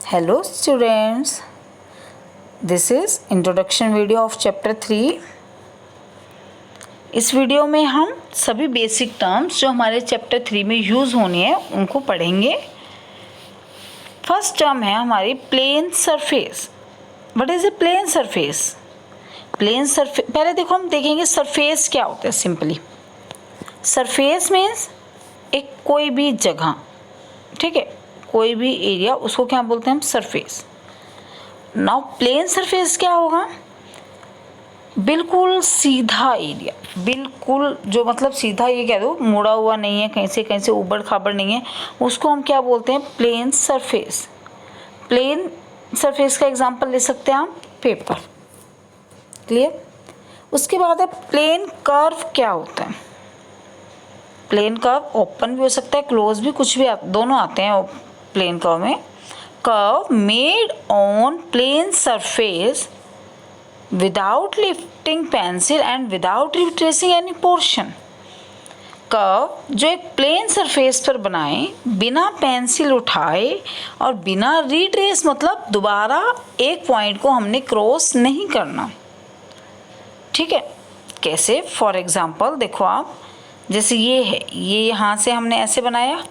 Hello students, this is introduction video of chapter 3. इस video में हम सभी बेसिक टर्म्स जो हमारे चैप्टर 3 में यूज़ होनी है उनको पढ़ेंगे. फर्स्ट टर्म है हमारी plane surface. What is a plane surface? Plane surface, पहले देखो हम देखेंगे सरफेस क्या होता है. सिंपली सरफेस मीन्स एक कोई भी जगह, ठीक है, कोई भी एरिया, उसको क्या बोलते हैं हम? सरफेस. नाउ प्लेन सरफेस क्या होगा? बिल्कुल सीधा एरिया, बिल्कुल जो मतलब सीधा, ये कह दो मुड़ा हुआ नहीं है, कहीं से उबड़ खाबड़ नहीं है, उसको हम क्या बोलते हैं? Plane surface. प्लेन सरफेस का एग्जांपल ले सकते हैं हम पेपर. क्लियर? उसके बाद है प्लेन कर्व. क्या होता है प्लेन कर्व? ओपन भी हो सकता है, क्लोज भी, कुछ भी दोनों आते हैं प्लेन कर्व में. Curve made on plane surface without lifting pencil and without retracing any portion. Curve जो एक प्लेन सरफेस पर बनाए बिना पेंसिल उठाए और बिना रिट्रेस, मतलब दोबारा एक पॉइंट को हमने क्रॉस नहीं करना. ठीक है, कैसे? फॉर एग्जाम्पल देखो आप, जैसे ये है, ये यहाँ से हमने ऐसे बनाया,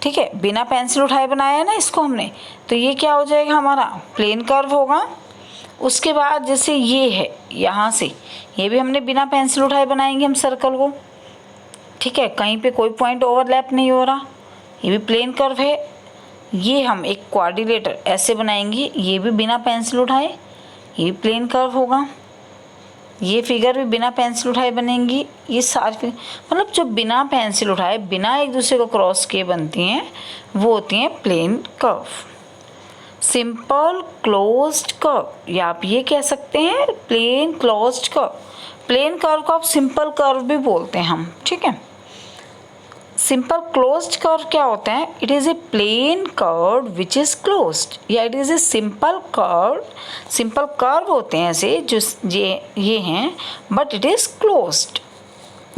ठीक है, बिना पेंसिल उठाए बनाया ना इसको हमने, तो ये क्या हो जाएगा? हमारा प्लेन कर्व होगा. उसके बाद जैसे ये है, यहाँ से ये भी हमने बिना पेंसिल उठाए बनाएंगे हम सर्कल को, ठीक है, कहीं पे कोई पॉइंट ओवरलैप नहीं हो रहा, ये भी प्लेन कर्व है. ये हम एक क्वाड्रिलेटर ऐसे बनाएंगे, ये भी बिना पेंसिल उठाए, ये भी प्लेन कर्व होगा. ये फिगर भी बिना पेंसिल उठाए बनेंगी. ये सारी मतलब जो बिना पेंसिल उठाए, बिना एक दूसरे को क्रॉस किए बनती हैं, वो होती हैं plane curve. Simple closed curve, या आप ये कह सकते हैं plane closed curve. Plane curve को आप सिंपल कर्व भी बोलते हैं हम, ठीक है. सिंपल क्लोज्ड कर्व क्या होता है? It is a plane curve which is closed, या it is a simple curve. Simple curve होते हैं ऐसे जो ये हैं, बट इट इज़ क्लोज्ड.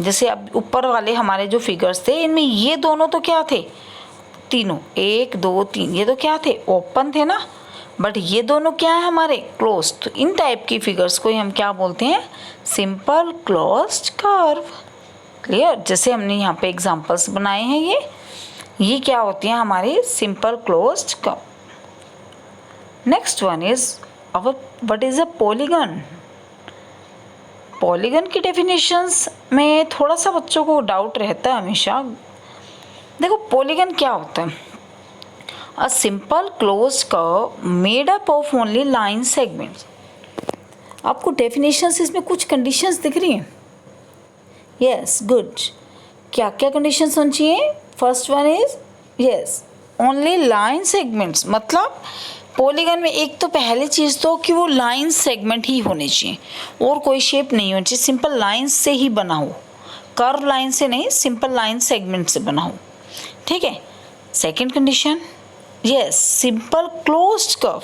जैसे अब ऊपर वाले हमारे जो फिगर्स थे, इनमें ये दोनों तो क्या थे? तीनों, 1 2 3, ये तो क्या थे? ओपन थे ना. बट ये दोनों क्या है हमारे? क्लोज्ड. तो इन टाइप की फिगर्स को हम क्या बोलते हैं? Simple closed curve. क्लियर? जैसे हमने यहाँ पे एग्जांपल्स बनाए हैं, ये क्या होती हैं हमारी? Simple closed curve. Next one is our what is a polygon. Polygon की डेफिनेशंस में थोड़ा सा बच्चों को डाउट रहता है हमेशा. देखो पॉलीगन क्या होता है? A simple closed curve made up of only line segments. आपको डेफिनेशंस इसमें कुछ कंडीशंस दिख रही हैं? Yes, good. क्या क्या कंडीशंस होनी चाहिए? First one is yes, only line segments. मतलब पॉलीगन में एक तो पहली चीज़ तो कि वो लाइन सेगमेंट ही होने चाहिए, और कोई शेप नहीं होनी चाहिए. सिंपल लाइन से ही बना हो, कर्व लाइन से नहीं, सिंपल लाइन सेगमेंट से बना हो, ठीक है. Second condition, yes, simple closed curve.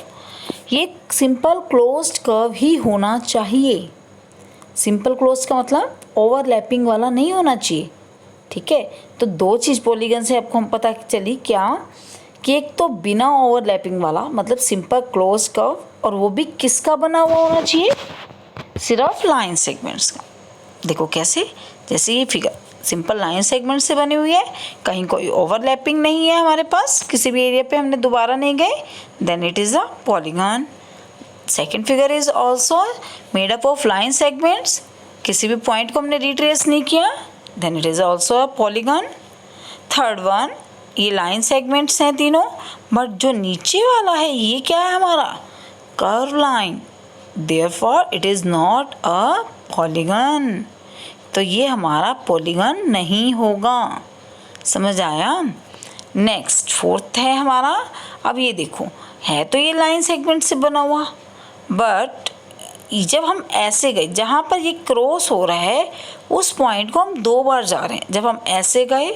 ये सिंपल क्लोज्ड कर्व ही होना चाहिए. सिंपल क्लोज का मतलब ओवरलैपिंग वाला नहीं होना चाहिए, ठीक है. तो दो चीज़ पॉलीगन से आपको हम पता चली क्या, कि एक तो बिना ओवरलैपिंग वाला मतलब सिंपल क्लोज कर्व, और वो भी किसका बना हुआ होना चाहिए? सिर्फ लाइन सेगमेंट्स का. देखो कैसे, जैसे ये फिगर सिंपल लाइन सेगमेंट से बनी हुई है, कहीं कोई ओवरलैपिंग नहीं है हमारे पास, किसी भी एरिया पे हमने दोबारा नहीं गए, then it is a polygon. Second figure is also made up of line segments, किसी भी पॉइंट को हमने रिट्रेस नहीं किया, then it is also a polygon. Third one, ये लाइन सेगमेंट्स हैं तीनों, बट जो नीचे वाला है ये क्या है हमारा? Curve line. Therefore it is not a polygon. तो ये हमारा पॉलीगन नहीं होगा. समझ आया? नेक्स्ट फोर्थ है हमारा. अब ये देखो, है तो ये लाइन सेगमेंट से बना हुआ, बट जब हम ऐसे गए, जहाँ पर ये क्रॉस हो रहा है उस पॉइंट को हम 2 बार जा रहे हैं. जब हम ऐसे गए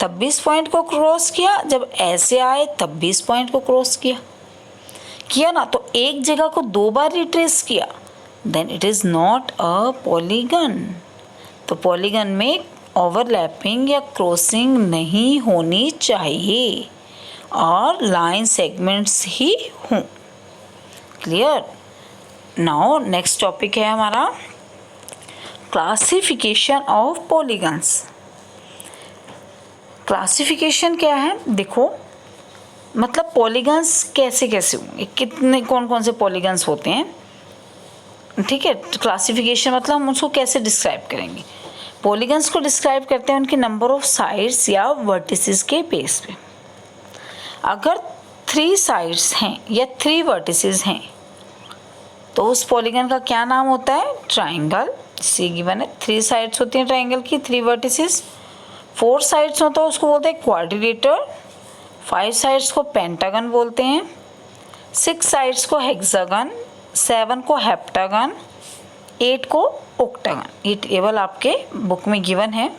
तब भी इस पॉइंट को क्रॉस किया, जब ऐसे आए तब भी इस पॉइंट को क्रॉस किया ना. तो एक जगह को 2 बार रिट्रेस किया, then it is not a polygon. तो पॉलीगन में ओवरलैपिंग या क्रॉसिंग नहीं होनी चाहिए. और लाइन सेगमेंट्स ही हों। क्लियर। नाउ नेक्स्ट टॉपिक है हमारा क्लासिफिकेशन ऑफ पॉलीगन्स। क्लासिफिकेशन क्या है, देखो मतलब पॉलीगन्स कैसे कैसे होंगे, कितने कौन कौन से पॉलीगन्स होते हैं, ठीक है। क्लासिफिकेशन मतलब हम उसको कैसे डिस्क्राइब करेंगे। पॉलीगन्स को डिस्क्राइब करते हैं उनके नंबर ऑफ साइड्स या वर्टिसेस के बेस पे। अगर 3 साइड्स हैं या 3 वर्टिसेस हैं तो उस पॉलीगन का क्या नाम होता है, ट्राइंगल। जैसे गिवन है 3 साइड्स होती हैं ट्राइंगल की, 3 वर्टिसेस। 4 साइड्स हो तो उसको बोलते हैं क्वाड्रिलेटर। 5 साइड्स को पेंटागन बोलते हैं। 6 साइड्स को हेक्सागन। 7 को हेप्टागन। 8 को ऑक्टागन। ये टेबल आपके बुक में गिवन है।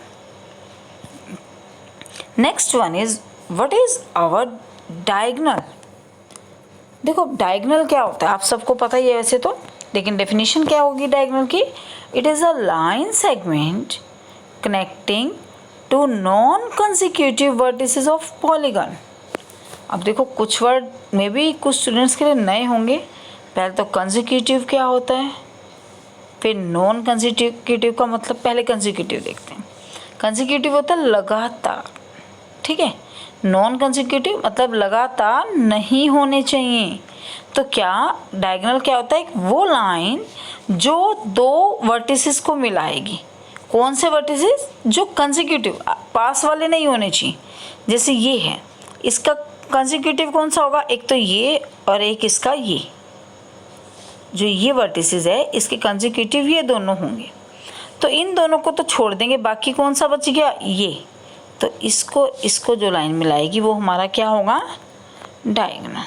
Next one is what is our diagonal. देखो डायगोनल क्या होता है आप सबको पता ही है वैसे तो, लेकिन डेफिनेशन क्या होगी डायगोनल की, it is a line segment connecting two non consecutive vertices of polygon. अब देखो कुछ वर्ड में भी कुछ स्टूडेंट्स के लिए नए होंगे। पहले तो कंसेक्यूटिव क्या होता है, फिर नॉन कंसेक्यूटिव का मतलब, पहले कंसेक्यूटिव देखते हैं। कंसेक्यूटिव होता है लगातार, ठीक है। नॉन कंसेक्यूटिव मतलब लगातार नहीं होने चाहिए। तो क्या डायगोनल क्या होता है, वो लाइन जो 2 वर्टिसेस को मिलाएगी। कौन से वर्टिसेस, जो कंसेक्यूटिव पास वाले नहीं होने चाहिए। जैसे ये है, इसका कंसेक्यूटिव कौन सा होगा, एक तो ये और एक इसका ये, जो ये वर्टिसेस है इसके कंसेक्यूटिव ये दोनों होंगे। तो इन दोनों को तो छोड़ देंगे, बाकी कौन सा बच गया, ये। तो इसको जो लाइन मिलाएगी वो हमारा क्या होगा, डायगोनल।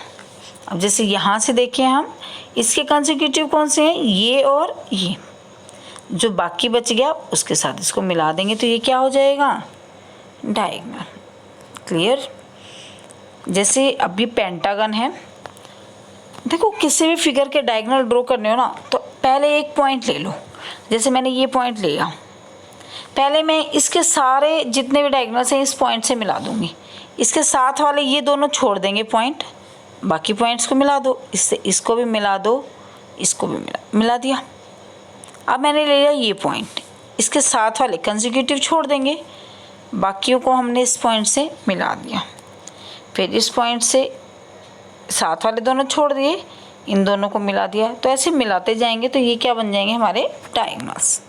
अब जैसे यहाँ से देखें हम, इसके कंसेक्यूटिव कौन से हैं, ये और ये। जो बाकी बच गया उसके साथ इसको मिला देंगे तो ये क्या हो जाएगा, डायगोनल। क्लियर। जैसे अभी पेंटागन है, देखो किसी भी फिगर के डायगोनल ड्रॉ करने हो ना तो पहले एक पॉइंट ले लो। जैसे मैंने ये पॉइंट लिया, पहले मैं इसके सारे जितने भी डायगोनल्स हैं इस पॉइंट से मिला दूंगी। इसके साथ वाले ये दोनों छोड़ देंगे पॉइंट, बाकी पॉइंट्स को मिला दो। इससे इसको भी मिला दो, इसको भी मिला दिया। अब मैंने ले लिया ये पॉइंट, इसके साथ वाले कंसेक्यूटिव छोड़ देंगे, बाकियों को हमने इस पॉइंट से मिला दिया। फिर इस पॉइंट से साथ वाले दोनों छोड़ दिए, इन दोनों को मिला दिया। तो ऐसे मिलाते जाएंगे तो ये क्या बन जाएंगे, हमारे डायगोनल्स।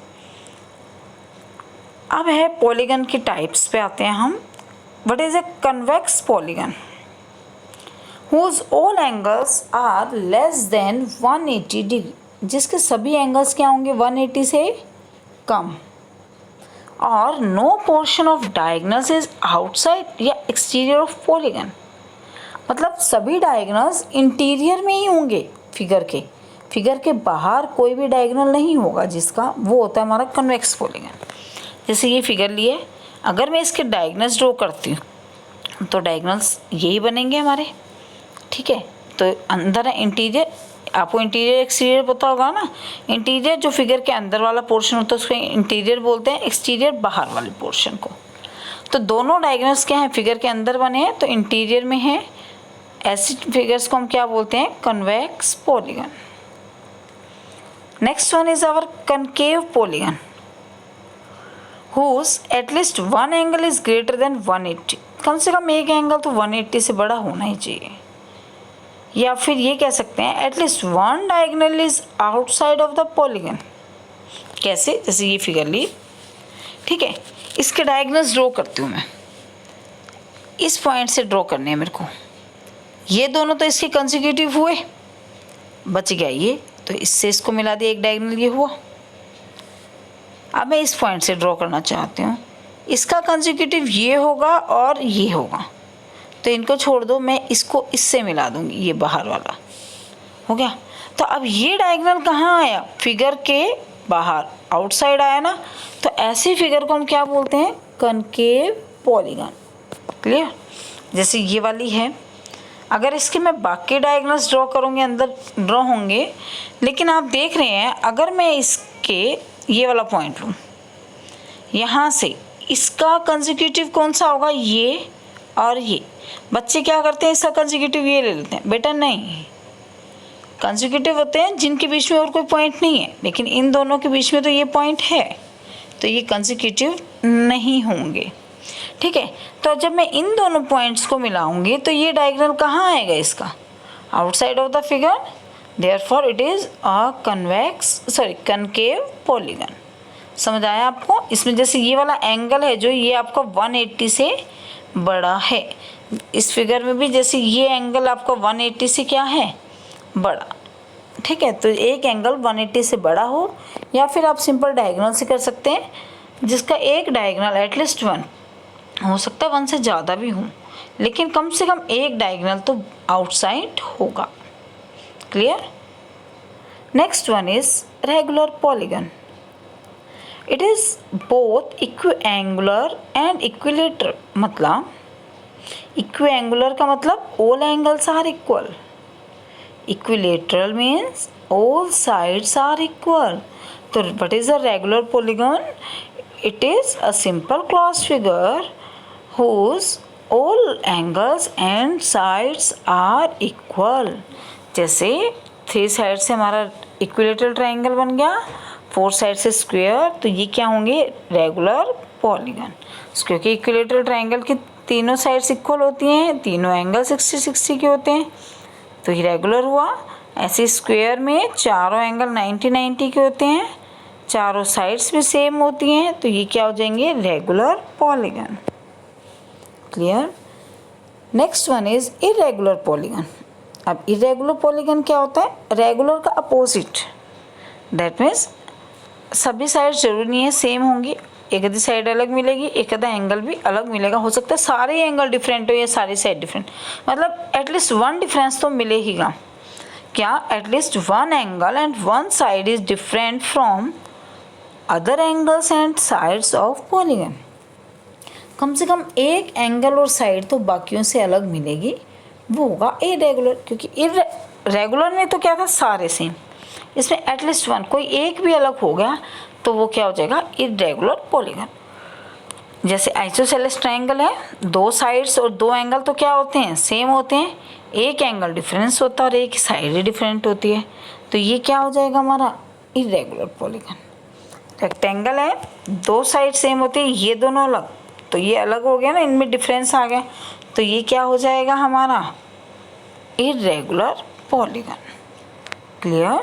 अब है पॉलीगन के टाइप्स पे आते हैं हम। What is a convex polygon, whose all angles are less than 180 degree, जिसके सभी एंगल्स क्या होंगे, 180 से कम। और no portion of diagonals is outside या एक्सटीरियर ऑफ पॉलीगन, मतलब सभी डायगोनल्स इंटीरियर में ही होंगे फिगर के बाहर कोई भी डायगोनल नहीं होगा जिसका, वो होता है हमारा कन्वेक्स पॉलीगन। जैसे ये फिगर लिए, अगर मैं इसके डायगोनल्स ड्रॉ करती हूँ तो डायगोनल्स यही बनेंगे हमारे, ठीक है। तो अंदर है इंटीरियर, आपको इंटीरियर एक्सटीरियर पता होगा ना। इंटीरियर जो फिगर के अंदर वाला पोर्शन होता है उसको इंटीरियर बोलते हैं, एक्सटीरियर बाहर वाले पोर्शन को। तो दोनों डायगोनल्स क्या हैं, फिगर के अंदर बने हैं तो इंटीरियर में है। ऐसी फिगर्स को हम क्या बोलते हैं, convex polygon. Next one is our concave polygon, whose at least one angle is greater than 180, कम से कम एक एंगल तो 180 से बड़ा होना ही चाहिए। या फिर ये कह सकते हैं at least one diagonal is outside of the polygon। कैसे, जैसे ये फिगर ली, ठीक है, इसके डायगोनल्स ड्रॉ करती हूँ मैं, इस पॉइंट से ड्रॉ करने हैं मेरे को। ये दोनों तो इसके कंसेक्यूटिव हुए, बच गया ये, तो इससे इसको मिला दिया, एक डायगोनल ये हुआ। अब मैं इस पॉइंट से ड्रॉ करना चाहती हूँ, इसका कंसेक्यूटिव ये होगा और ये होगा, तो इनको छोड़ दो, मैं इसको इससे मिला दूँगी, ये बाहर वाला हो गया। तो अब ये डायगोनल कहाँ आया, फिगर के बाहर, आउटसाइड आया ना। तो ऐसी फिगर को हम क्या बोलते हैं, कनकेव पॉलीगन। क्लियर। जैसे ये वाली है, अगर इसके मैं बाकी डायगोनल्स ड्रॉ करूँगी अंदर ड्रॉ होंगे, लेकिन आप देख रहे हैं अगर मैं इसके ये वाला पॉइंट लूँ, यहाँ से इसका कंसेक्यूटिव कौन सा होगा, ये और ये बच्चे क्या करते हैं, इसका कंसेक्यूटिव ये ले लेते हैं। बेटा नहीं, कंसेक्यूटिव होते हैं जिनके बीच में और कोई पॉइंट नहीं है, लेकिन इन दोनों के बीच में तो ये पॉइंट है, तो ये कंसेक्यूटिव नहीं होंगे। ठीक है, तो जब मैं इन दोनों पॉइंट्स को मिलाऊंगी तो ये डायगोनल कहाँ आएगा इसका, outside of the figure, therefore it is a concave polygon. समझ आया आपको? इसमें जैसे ये वाला एंगल है जो ये आपका 180 से बड़ा है, इस फिगर में भी जैसे ये एंगल आपका 180 से क्या है, बड़ा। ठीक है, तो एक एंगल 180 से बड़ा हो, या फिर आप सिंपल डायगोनल से कर सकते हैं जिसका एक डायगोनल एटलीस्ट 1 हो सकता है, 1 से ज़्यादा भी हो, लेकिन कम से कम एक डायगोनल तो आउटसाइड होगा। Clear? Next one is regular polygon. It is both equiangular and equilateral. मतलब इक्विएंगुलर का मतलब all angles are equal, equilateral means all sides are equal. तो what is a regular polygon? It is a simple close figure whose all angles and sides are equal। जैसे 3 side से हमारा equilateral triangle बन गया, 4 side से square, तो ये क्या होंगे, रेगुलर पॉलीगन। क्योंकि इक्विलेटरल ट्राइंगल की तीनों साइड्स इक्वल होती हैं, तीनों एंगल 60-60 के होते हैं, तो ये रेगुलर हुआ। ऐसे स्क्वायर में चारों एंगल 90-90 के होते हैं, चारों साइड्स भी सेम होती हैं, तो ये क्या हो जाएंगे, regular polygon. Clear? Next one is irregular polygon. अब इरेगुलर पॉलीगन क्या होता है, रेगुलर का अपोजिट। दैट मीन्स सभी साइड जरूरी नहीं है सेम होंगी, एक आधी साइड अलग मिलेगी, एक आधा एंगल भी अलग मिलेगा, हो सकता है सारे एंगल डिफरेंट हो या सारी साइड डिफरेंट, मतलब एटलीस्ट 1 डिफरेंस तो मिलेगा। क्या? At least 1 angle and 1 side is different from other angles and sides of polygon. कम से कम एक एंगल और साइड तो बाकियों से अलग मिलेगी, वो होगा इरेगुलर। क्योंकि रेगुलर में तो क्या था, सारे सेम, इसमें एटलीस्ट 1 कोई एक भी अलग हो गया तो वो क्या हो जाएगा, इरेगुलर पॉलीगन। जैसे आइसोसेलेस ट्रायंगल है, 2 साइड्स और 2 एंगल तो क्या होते हैं, सेम होते हैं, एक एंगल डिफरेंस होता है और एक साइड ही डिफरेंट होती है, तो ये क्या हो जाएगा हमारा, इरेगुलर पॉलीगन। रेक्टेंगल है, 2 साइड सेम होते हैं, ये दोनों अलग, तो ये अलग हो गया ना, इनमें डिफरेंस आ गया, तो ये क्या हो जाएगा हमारा, इरेगुलर पॉलीगन। क्लियर?